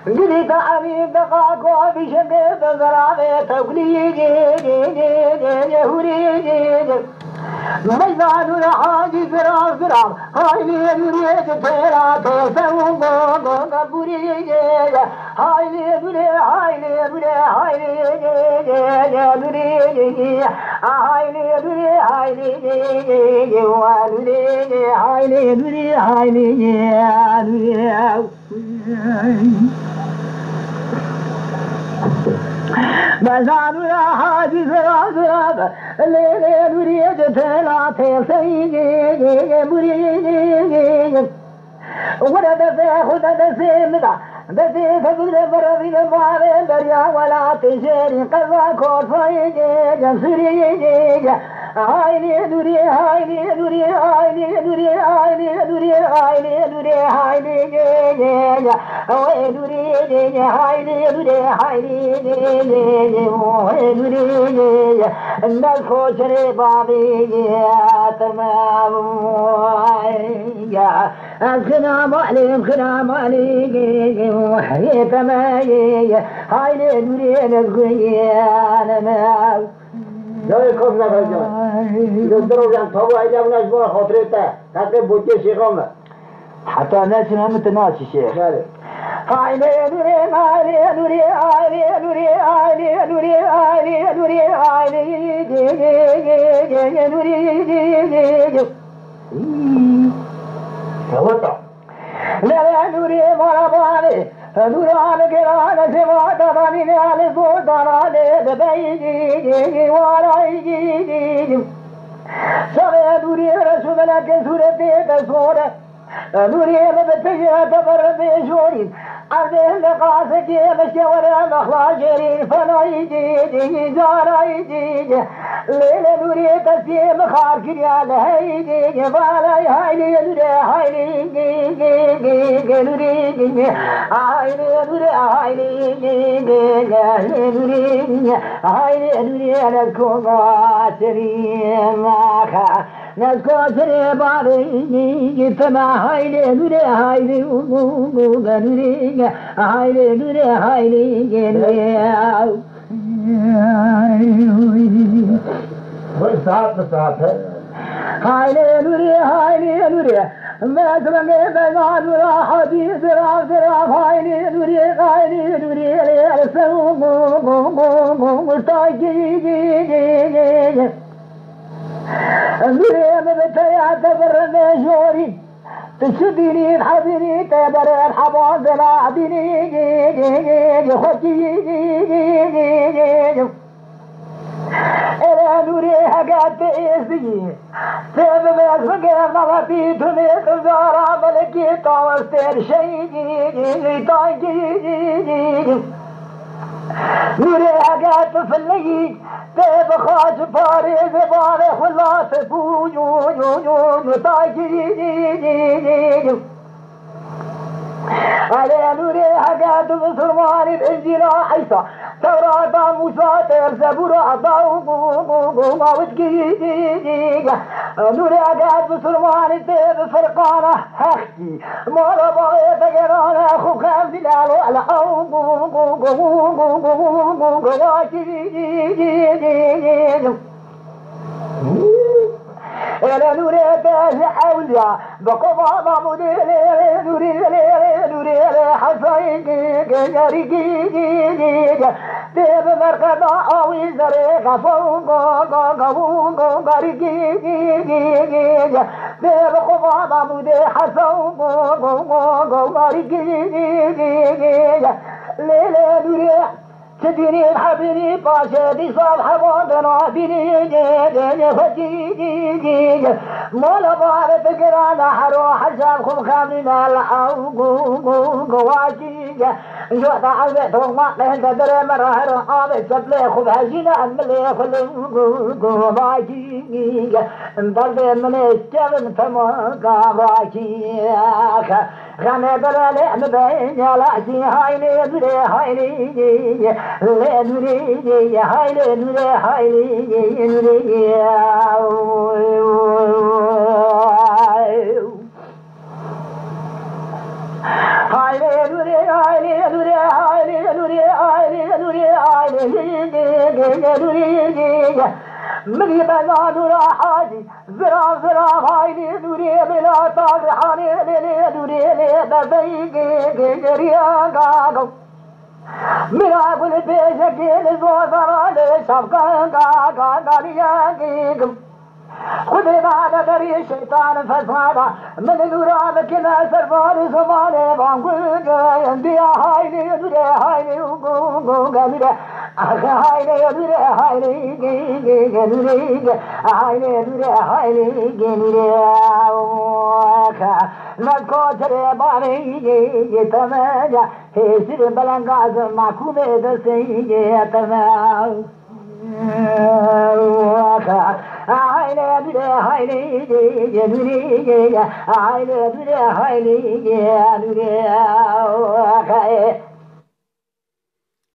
قلت عمي دقاق بشقيت زرعي تقليدي ميدان الحاجي فرام هاي ليدريد تيرا تسوق قبوري هاي ليدري هاي ليدري هاي ليدري هاي ليدري هاي ليدري والدي هاي ليدري هاي ليدري مزانو يا حاجي زراب الليل مريد تلا تيسيجي مريد ورد فيخد دسيمدا دسي فقل برفي البارين دريا ولا تشيري قضا كور فايجي جنسريجي هاي ليدوري هاي ليدوري هاي ليدوري هاي ليدوري هاي ليدوري هاي ليدوري هاي ليدوري هاي ليدوري هاي ليدوري الناس خوشري بابي تمام الخنام عليهم خنام عليك وحي تمايي هاي ليدوري نزقي انا ما جای خوب نباید دکتر جان تو ایجاب نشبه خاطرته تاکه بوچه شیخامه حتى الناس هم تناسي شيخ بله هاي ليدوري هاي ليدوري هاي ليدوري هاي ليدوري هاي ليدوري هاي ليدوري توتر لا نوري مراباني نوران كران سماعت باني نال سلطان بيجي ورايجي سمع نوري رسول لك سورة تسورة نوري مبتجه تبر بشورين عرضه لقاسك مشي ولا مخلاجرين فنايجي زارايجي ليل نوري تسيم خارك يا لهيجي فالاي هايلي نوري هايلي نوري هايلي نوري هايلي نوري هايلي نوري لكم عاشرين معك نذكر باري تما هايلي نوري هايلي نوري هايلي نوري هايلي نوري वही साथ में साथ है हाय नूरी मैं तुम्हें बेगानुरा हदीस राज हाय नूरी नूरी बतया तबरने शोरी تشديني الحبيني تبر الحبان بلا ديني خطي إلى نوري حقات إسدي سيب بيس فقير نغطي تنيت الزارة ملكي طاوستير شيء طايقي نوري حقات في الليل سيب خاج فارغ بارخ والله سفوج طايقي على نوري حقات بسلمان الإنجيل حيثا توراة موسى زبور عطاء ما وتجي نوري حقات بسلمان الدب فرقانة حختي ما ربعي فقرانا أخو خام دلال وعلى إلى نوري تازع أولياء بقضاء ضمودي نوري حسين جاريكي تيب مركضا أوي زريق فوق غاريكي تيب قضاء ضمودي حسين غاريكي ليلة نوري تديني الحبيني باشدي صالح بودنا ديني فتيجي ما لبارة تقرانا حرو حساب خم خامنا الحوق واجي يوضع البيت وما تدري مرار عابد سبلي خذ هجينا أملي خلو باجي انضرب من الجبن فما قاباجي غنى بلالي مبين يلاشي هايلي دري هايلي لي دري هايلي دري هايلي دري ملي بلا نورا حاجي زرا زرا هايلي دوري بلا طاغحاني لي دوري لي بزيقي جريا قاقو ملا قل بيشكي لزوزرا لي شبقا قاقا ليا قيقم خذي بعد دري الشيطان فسادا من نورا بكنا سرفان زماني بانقل جاين دي هايلي دوري هايلي وقوقا هايلي دوري هايلي دوري هايلي دوري هايلي دوري نكو تري باري تماجا هيسير بلنغاز ماكومي دسي تماجا هايلي دوري هايلي دوري هايلي دوري هايلي دوري